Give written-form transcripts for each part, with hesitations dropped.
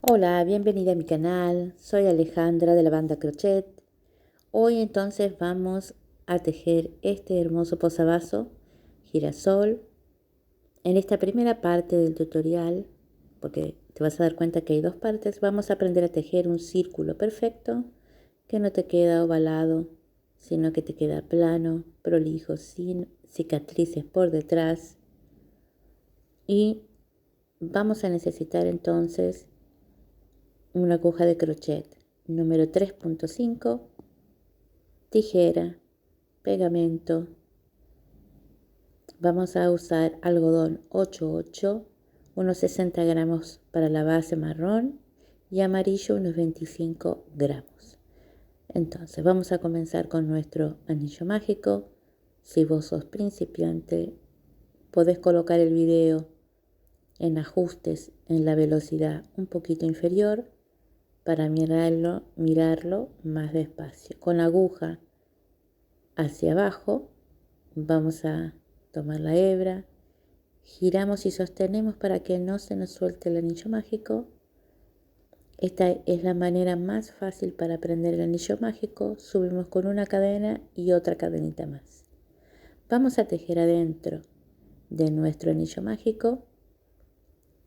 Hola, bienvenida a mi canal. Soy Alejandra de la banda Crochet. Hoy entonces vamos a tejer este hermoso posavasos girasol. En esta primera parte del tutorial, porque te vas a dar cuenta que hay dos partes, vamos a aprender a tejer un círculo perfecto que no te queda ovalado, sino que te queda plano, prolijo, sin cicatrices por detrás. Y vamos a necesitar entonces una aguja de crochet número 3.5, tijera, pegamento. Vamos a usar algodón 8/8, unos 60 gramos para la base marrón y amarillo unos 25 gramos. Entonces vamos a comenzar con nuestro anillo mágico. Si vos sos principiante, podés colocar el video en ajustes en la velocidad un poquito inferior para mirarlo más despacio. Con la aguja hacia abajo vamos a tomar la hebra, giramos y sostenemos para que no se nos suelte el anillo mágico. Esta es la manera más fácil para aprender el anillo mágico. Subimos con una cadena y otra cadenita más. Vamos a tejer adentro de nuestro anillo mágico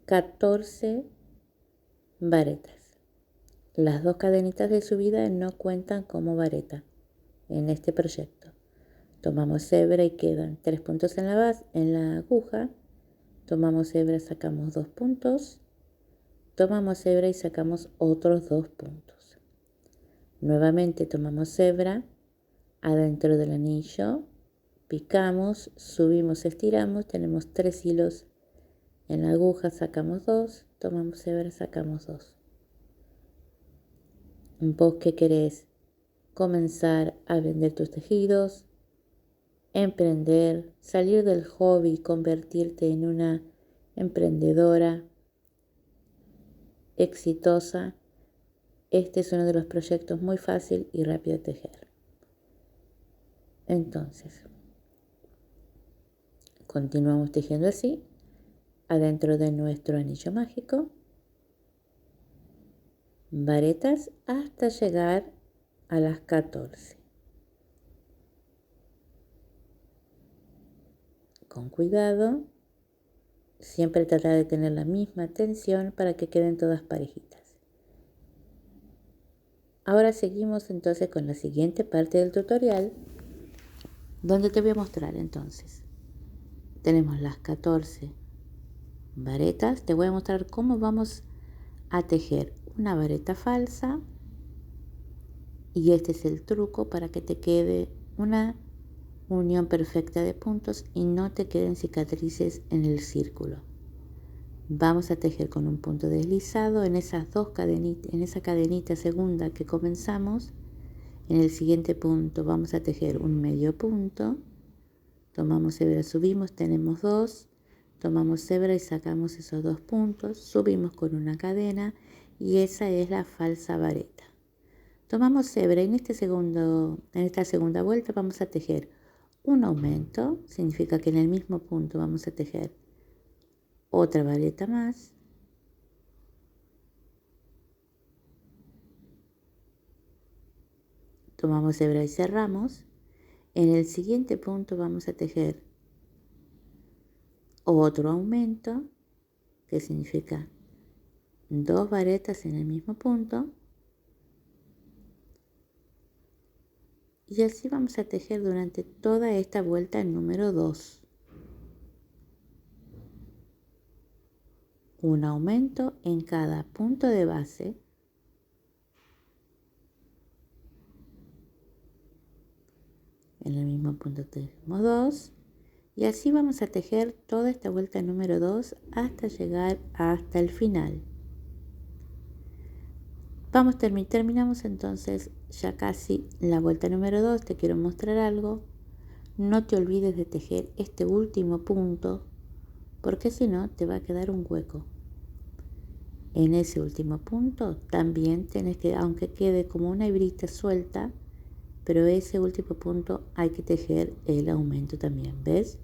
14 varetas. Las dos cadenitas de subida no cuentan como vareta en este proyecto. Tomamos hebra y quedan 3 puntos en la base, en la aguja. Tomamos hebra, sacamos 2 puntos. Tomamos hebra y sacamos otros 2 puntos. Nuevamente tomamos hebra adentro del anillo, picamos, subimos, estiramos, tenemos 3 hilos en la aguja, sacamos 2, tomamos hebra, sacamos 2. Vos que querés comenzar a vender tus tejidos, emprender, salir del hobby y convertirte en una emprendedora exitosa, este es uno de los proyectos muy fácil y rápido de tejer. Entonces, continuamos tejiendo así, adentro de nuestro anillo mágico, varetas hasta llegar a las 14. Con cuidado, siempre tratar de tener la misma tensión para que queden todas parejitas. Ahora seguimos entonces con la siguiente parte del tutorial, donde te voy a mostrar entonces. Tenemos las 14 varetas. Te voy a mostrar cómo vamos a tejer una vareta falsa. Y este es el truco para que te quede una unión perfecta de puntos y no te queden cicatrices en el círculo. Vamos a tejer con un punto deslizado en esas dos cadenitas, en esa cadenita segunda que comenzamos. En el siguiente punto vamos a tejer un medio punto. Tomamos hebra, subimos, tenemos 2. Tomamos hebra y sacamos esos 2 puntos. Subimos con una cadena y esa es la falsa vareta. Tomamos hebra y en esta segunda vuelta vamos a tejer un aumento. Significa que en el mismo punto vamos a tejer otra vareta más. Tomamos hebra y cerramos. En el siguiente punto vamos a tejer otro aumento, que significa 2 varetas en el mismo punto. Y así vamos a tejer durante toda esta vuelta número 2. Un aumento en cada punto de base. En el mismo punto tenemos 2. Y así vamos a tejer toda esta vuelta número 2 hasta llegar hasta el final. Terminamos entonces ya casi la vuelta número 2. Te quiero mostrar algo. No te olvides de tejer este último punto, porque si no te va a quedar un hueco. En ese último punto también tenés que, aunque quede como una hebrita suelta, pero ese último punto hay que tejer el aumento también, ¿ves?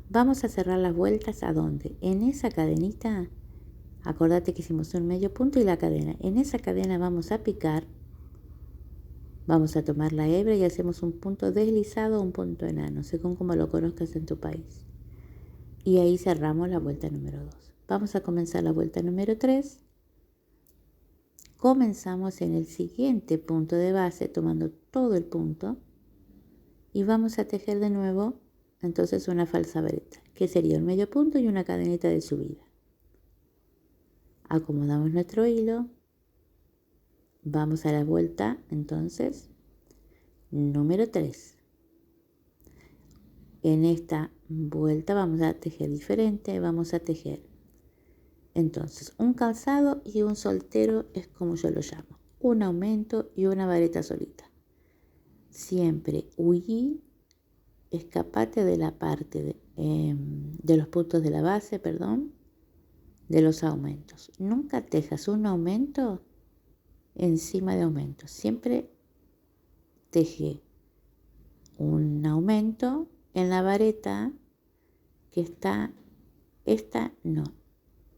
Vamos a cerrar las vueltas ¿a dónde? En esa cadenita Acordate que hicimos un medio punto y la cadena. En esa cadena vamos a picar, vamos a tomar la hebra y hacemos un punto deslizado o un punto enano, según como lo conozcas en tu país. Y ahí cerramos la vuelta número 2. Vamos a comenzar la vuelta número 3. Comenzamos en el siguiente punto de base tomando todo el punto y vamos a tejer de nuevo entonces una falsa vareta, que sería un medio punto y una cadenita de subida. Acomodamos nuestro hilo, vamos a la vuelta entonces número 3. En esta vuelta vamos a tejer diferente, vamos a tejer entonces un calzado y un soltero, es como yo lo llamo, un aumento y una vareta solita. Siempre huí, escapate de la parte de los puntos de la base, de los aumentos. Nunca tejas un aumento encima de aumentos. Siempre teje un aumento en la vareta que está, esta no.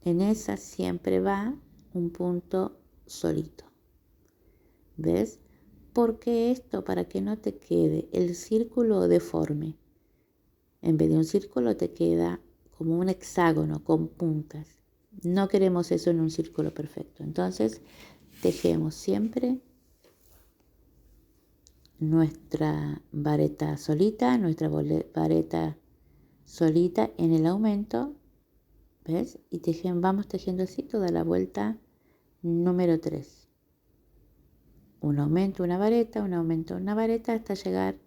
En esa siempre va un punto solito. ¿Ves? Porque esto, para que no te quede el círculo deforme, en vez de un círculo te queda como un hexágono con puntas. No queremos eso en un círculo perfecto. Entonces, tejemos siempre nuestra vareta solita, vareta solita en el aumento, ¿ves? Y vamos tejiendo así toda la vuelta número 3. Un aumento, una vareta, un aumento, una vareta, hasta llegar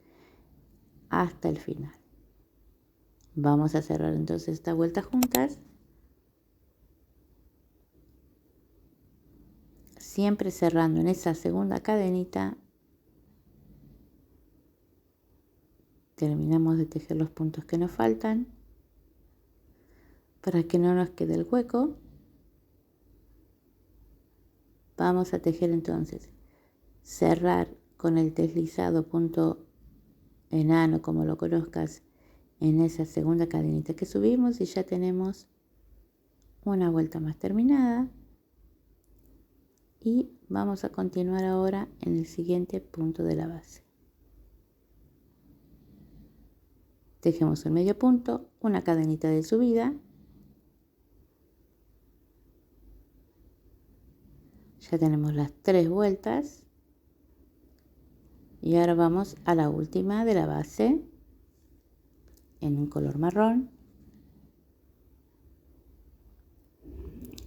hasta el final. Vamos a cerrar entonces esta vuelta juntas. Siempre cerrando en esa segunda cadenita. Terminamos de tejer los puntos que nos faltan para que no nos quede el hueco. Vamos a tejer entonces, cerrar con el deslizado punto enano, como lo conozcas, en esa segunda cadenita que subimos y ya tenemos una vuelta más terminada. Y vamos a continuar ahora en el siguiente punto de la base. Tejemos el medio punto, una cadenita de subida. Ya tenemos las 3 vueltas. Y ahora vamos a la última de la base en un color marrón.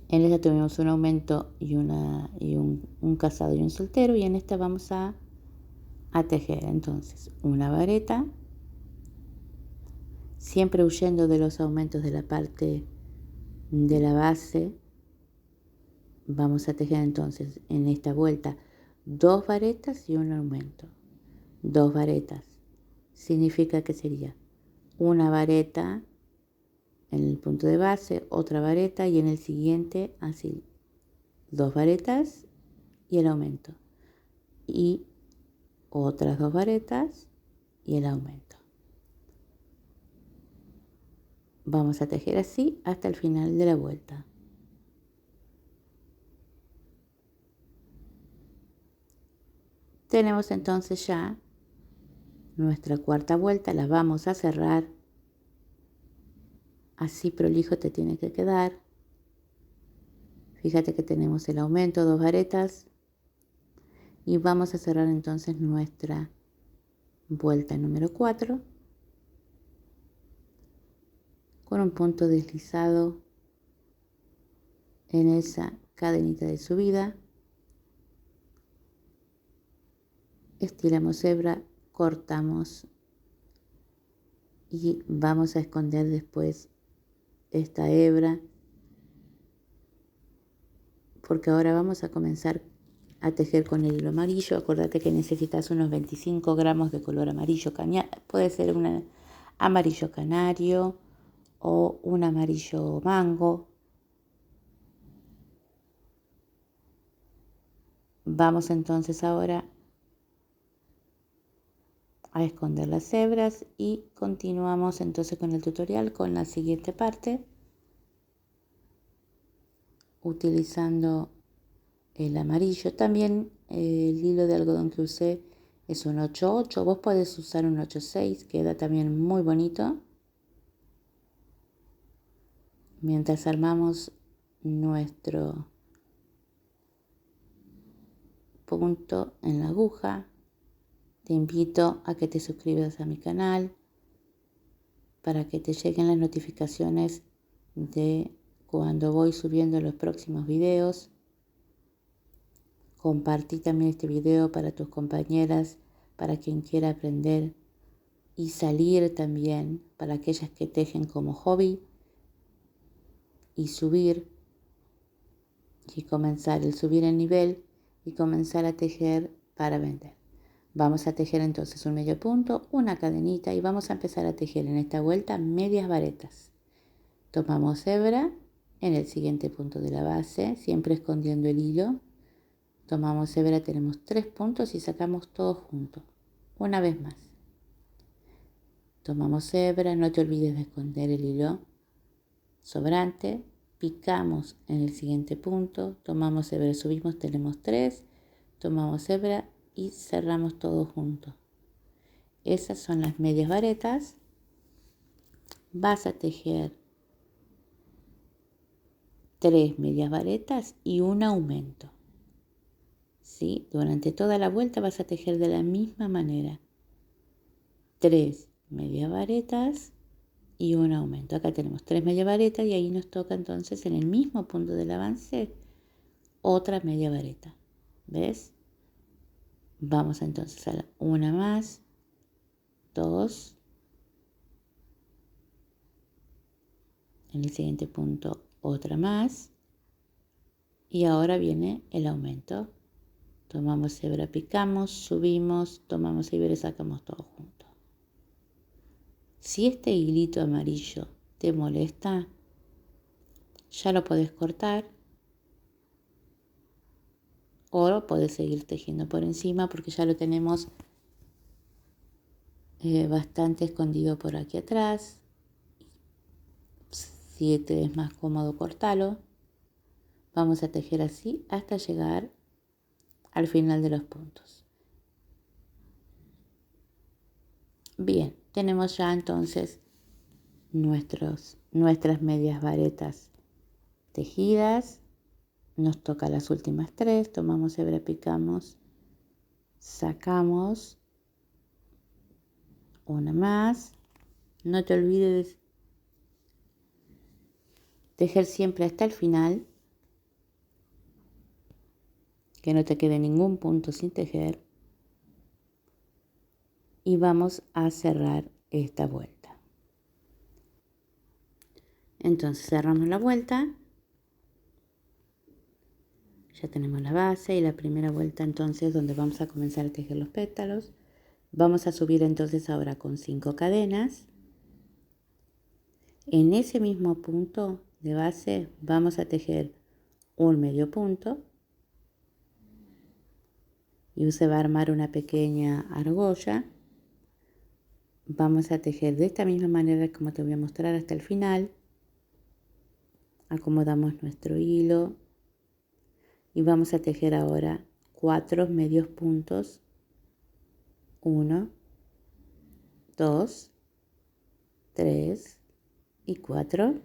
En esta tuvimos un aumento y un casado y un soltero, y en esta vamos a tejer entonces una vareta, siempre huyendo de los aumentos de la parte de la base. Vamos a tejer entonces en esta vuelta 2 varetas y un aumento. 2 varetas significa que sería una vareta en el punto de base, otra vareta, y en el siguiente así 2 varetas y el aumento, y otras 2 varetas y el aumento. Vamos a tejer así hasta el final de la vuelta. Tenemos entonces ya nuestra cuarta vuelta, la vamos a cerrar. Así prolijo te tiene que quedar. Fíjate que tenemos el aumento, 2 varetas, y vamos a cerrar entonces nuestra vuelta número 4 con un punto deslizado en esa cadenita de subida. Estiramos hebra, cortamos y vamos a esconder después esta hebra, porque ahora vamos a comenzar a tejer con el hilo amarillo. Acordate que necesitas unos 25 gramos de color amarillo caña, puede ser un amarillo canario o un amarillo mango. Vamos entonces ahora a esconder las hebras y continuamos entonces con el tutorial con la siguiente parte. utilizando el amarillo. También el hilo de algodón que usé es un 8-8. Vos podés usar un 8-6, queda también muy bonito. Mientras armamos nuestro punto en la aguja, te invito a que te suscribas a mi canal para que te lleguen las notificaciones de cuando voy subiendo los próximos videos. Compartí también este video para tus compañeras, para quien quiera aprender y salir también, para aquellas que tejen como hobby y subir y comenzar el subir el nivel y comenzar a tejer para vender. Vamos a tejer entonces un medio punto, una cadenita y vamos a empezar a tejer en esta vuelta medias varetas. Tomamos hebra en el siguiente punto de la base, siempre escondiendo el hilo. Tomamos hebra, tenemos 3 puntos y sacamos todo junto. Una vez más. Tomamos hebra, no te olvides de esconder el hilo sobrante. Picamos en el siguiente punto, tomamos hebra, subimos, tenemos 3. Tomamos hebra y cerramos todo junto. Esas son las medias varetas. Vas a tejer 3 medias varetas y un aumento. ¿Sí? Durante toda la vuelta vas a tejer de la misma manera. 3 medias varetas y un aumento. Acá tenemos 3 medias varetas y ahí nos toca entonces en el mismo punto del avance otra media vareta. ¿Ves? Vamos entonces a la una más, 2. En el siguiente punto otra más. Y ahora viene el aumento. Tomamos hebra, picamos, subimos, tomamos hebra y sacamos todo junto. Si este hilito amarillo te molesta, ya lo podés cortar o lo podés seguir tejiendo por encima porque ya lo tenemos bastante escondido por aquí atrás. Si te es más cómodo, cortalo. Vamos a tejer así hasta llegar al final de los puntos. Bien, tenemos ya entonces nuestras medias varetas tejidas. Nos toca las últimas 3, tomamos hebra, picamos, sacamos una más. No te olvides tejer siempre hasta el final, que no te quede ningún punto sin tejer. Y vamos a cerrar esta vuelta. Entonces cerramos la vuelta. Ya tenemos la base y la primera vuelta entonces donde vamos a comenzar a tejer los pétalos. Vamos a subir entonces ahora con 5 cadenas. En ese mismo punto de base vamos a tejer un medio punto y se va a armar una pequeña argolla. Vamos a tejer de esta misma manera como te voy a mostrar hasta el final. Acomodamos nuestro hilo y vamos a tejer ahora 4 medios puntos. 1, 2, 3 y 4.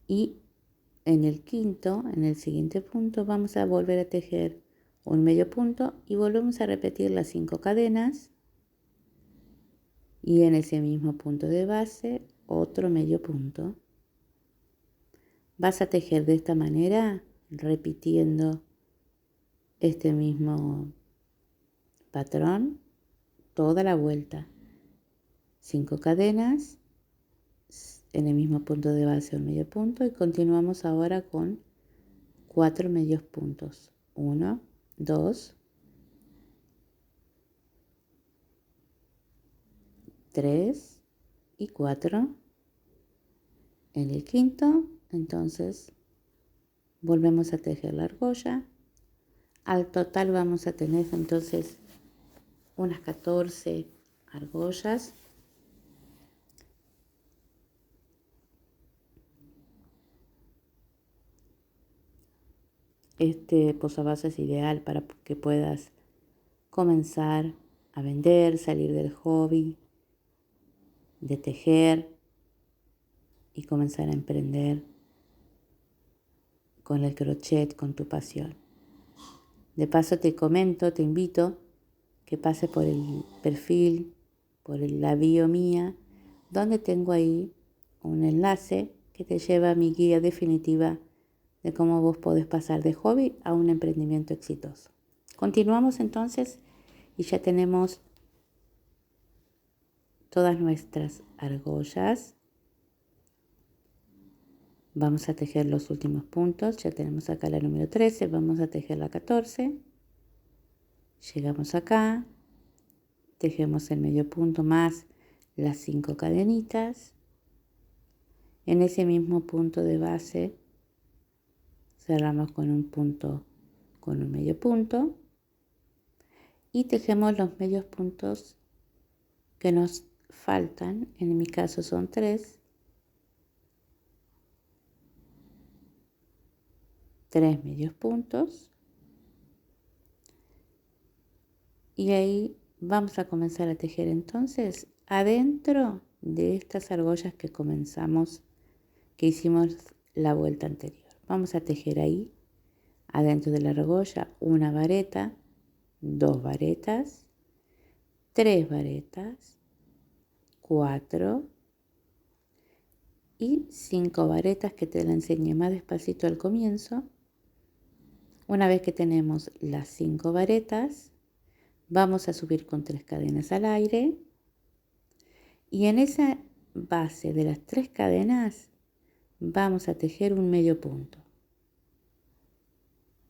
Y en el quinto, en el siguiente punto, vamos a volver a tejer un medio punto y volvemos a repetir las 5 cadenas. Y en ese mismo punto de base, otro medio punto. Vas a tejer de esta manera, repitiendo este mismo patrón toda la vuelta. 5 cadenas, en el mismo punto de base un medio punto y continuamos ahora con 4 medios puntos. 1, 2, 3 y 4. En el quinto, entonces, volvemos a tejer la argolla. Al total vamos a tener entonces unas 14 argollas. este posavasos es ideal para que puedas comenzar a vender, salir del hobby de tejer y comenzar a emprender con el crochet, con tu pasión. De paso te comento, te invito que pases por el perfil, por la bio mía, donde tengo ahí un enlace que te lleva a mi guía definitiva de cómo vos podés pasar de hobby a un emprendimiento exitoso. Continuamos entonces y ya tenemos todas nuestras argollas. Vamos a tejer los últimos puntos. Ya tenemos acá la número 13. Vamos a tejer la 14. Llegamos acá. Tejemos el medio punto más las 5 cadenitas. En ese mismo punto de base cerramos con un punto, con un medio punto. Y tejemos los medios puntos que nos faltan. En mi caso son 3. 3 medios puntos. Y ahí vamos a comenzar a tejer entonces adentro de estas argollas que comenzamos, que hicimos la vuelta anterior. Vamos a tejer ahí adentro de la argolla una vareta, 2 varetas, 3 varetas, 4 y 5 varetas que te la enseñé más despacito al comienzo. Una vez que tenemos las 5 varetas, vamos a subir con 3 cadenas al aire y en esa base de las 3 cadenas vamos a tejer un medio punto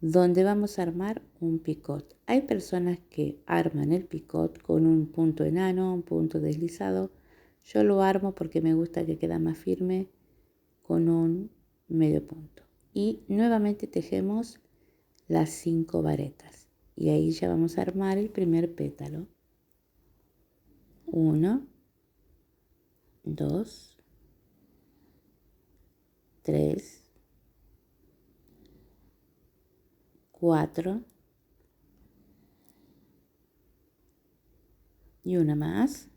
donde vamos a armar un picot. Hay personas que arman el picot con un punto enano, un punto deslizado. Yo lo armo porque me gusta que queda más firme con un medio punto. Y nuevamente tejemos las 5 varetas. Y ahí ya vamos a armar el primer pétalo. 1, 2, 3, 4 y una más.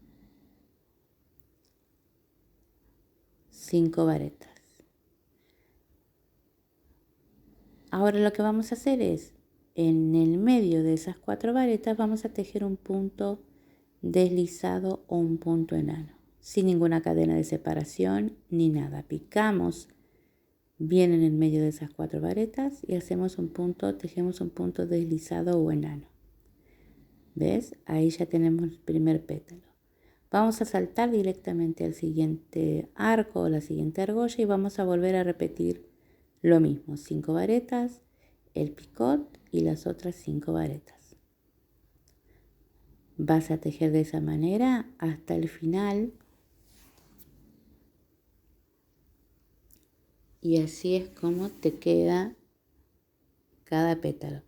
5 varetas. Ahora lo que vamos a hacer es, en el medio de esas 4 varetas vamos a tejer un punto deslizado o un punto enano, sin ninguna cadena de separación ni nada. Picamos bien en el medio de esas 4 varetas y hacemos un punto, tejemos un punto deslizado o enano. ¿Ves? Ahí ya tenemos el primer pétalo. Vamos a saltar directamente al siguiente arco o la siguiente argolla y vamos a volver a repetir lo mismo. 5 varetas, el picot y las otras 5 varetas. Vas a tejer de esa manera hasta el final. Y así es como te queda cada pétalo.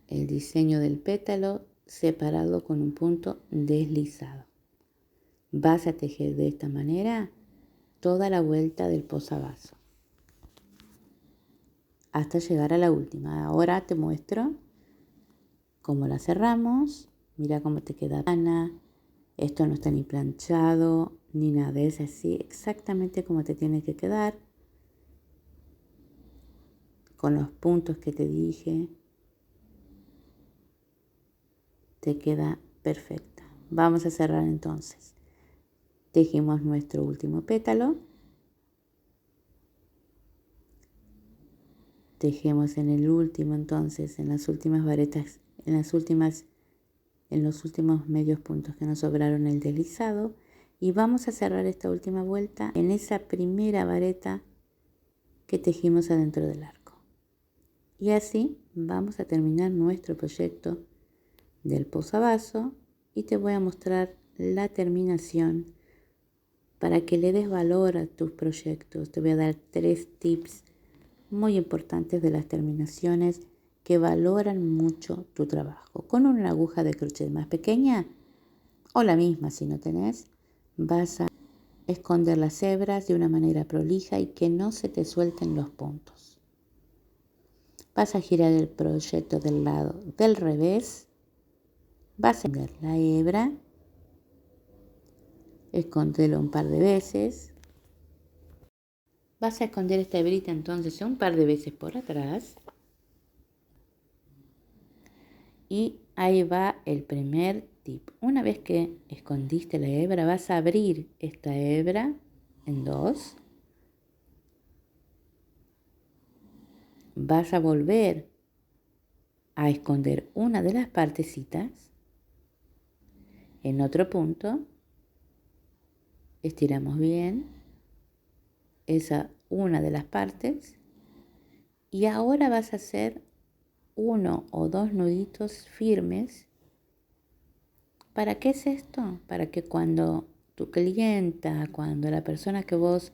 El diseño del pétalo separado con un punto deslizado. Vas a tejer de esta manera toda la vuelta del posavasos hasta llegar a la última. Ahora te muestro cómo la cerramos. Mira cómo te queda plana. Esto no está ni planchado ni nada, es así exactamente como te tiene que quedar, con los puntos que te dije. Te queda perfecta. Vamos a cerrar entonces. Tejimos nuestro último pétalo. Tejemos en el último entonces, en las últimas varetas, en los últimos medios puntos que nos sobraron el deslizado. Y vamos a cerrar esta última vuelta en esa primera vareta que tejimos adentro del arco. Y así vamos a terminar nuestro proyecto del posavasos y te voy a mostrar la terminación para que le des valor a tus proyectos. Te voy a dar 3 tips muy importantes de las terminaciones que valoran mucho tu trabajo. Con una aguja de crochet más pequeña o la misma si no tenés, vas a esconder las hebras de una manera prolija y que no se te suelten los puntos. Vas a girar el proyecto del lado del revés. Vas a esconder la hebra. Escondelo un par de veces. Vas a esconder esta hebrita entonces un par de veces por atrás. Y ahí va el primer tip. Una vez que escondiste la hebra, vas a abrir esta hebra en dos. Vas a volver a esconder una de las partecitas en otro punto. Estiramos bien esa una de las partes. Y ahora vas a hacer 1 o 2 nuditos firmes. ¿Para qué es esto? Para que cuando tu clienta, cuando la persona que vos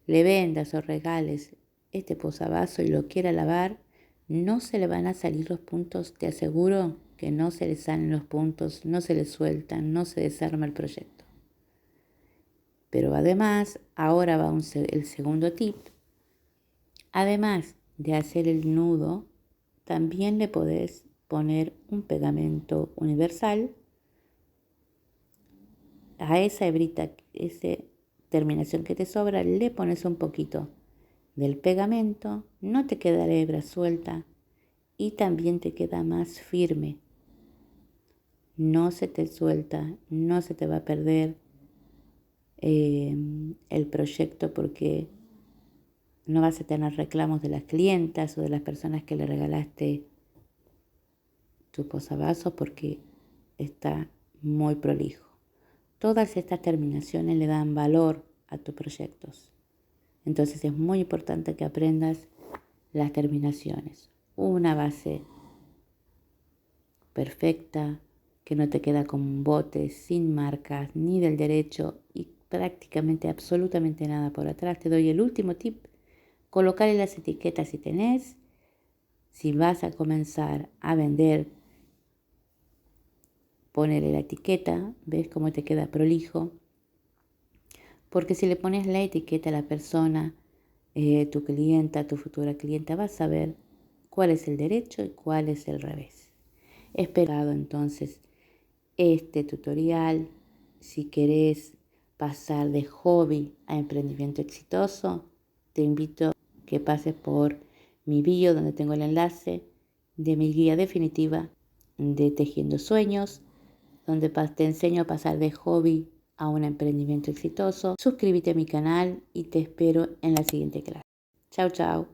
le vendas o regales este posavasos y lo quiera lavar, no se le van a salir los puntos. Te aseguro que no se le salen los puntos, no se le sueltan, no se desarma el proyecto. Pero además, ahora va el segundo tip. Además de hacer el nudo, también le podés poner un pegamento universal a esa hebrita, esa terminación que te sobra, le pones un poquito del pegamento, no te queda la hebra suelta y también te queda más firme. No se te suelta, no se te va a perder el proyecto porque no vas a tener reclamos de las clientas o de las personas que le regalaste tu posavasos porque está muy prolijo. Todas estas terminaciones le dan valor a tus proyectos. Entonces es muy importante que aprendas las terminaciones. Una base perfecta, que no te queda con un bote, sin marcas, ni del derecho y prácticamente absolutamente nada por atrás. Te doy el último tip. Colocarle las etiquetas si tenés. Si vas a comenzar a vender, ponerle la etiqueta. ¿Ves cómo te queda prolijo? Porque si le pones la etiqueta a la persona, tu clienta, tu futura clienta, vas a saber cuál es el derecho y cuál es el revés. Esperado entonces este tutorial. Si querés pasar de hobby a emprendimiento exitoso, te invito a que pases por mi bio donde tengo el enlace de mi guía definitiva de Tejiendo Sueños, donde te enseño a pasar de hobby a un emprendimiento exitoso. Suscríbete a mi canal y te espero en la siguiente clase. Chao, chao.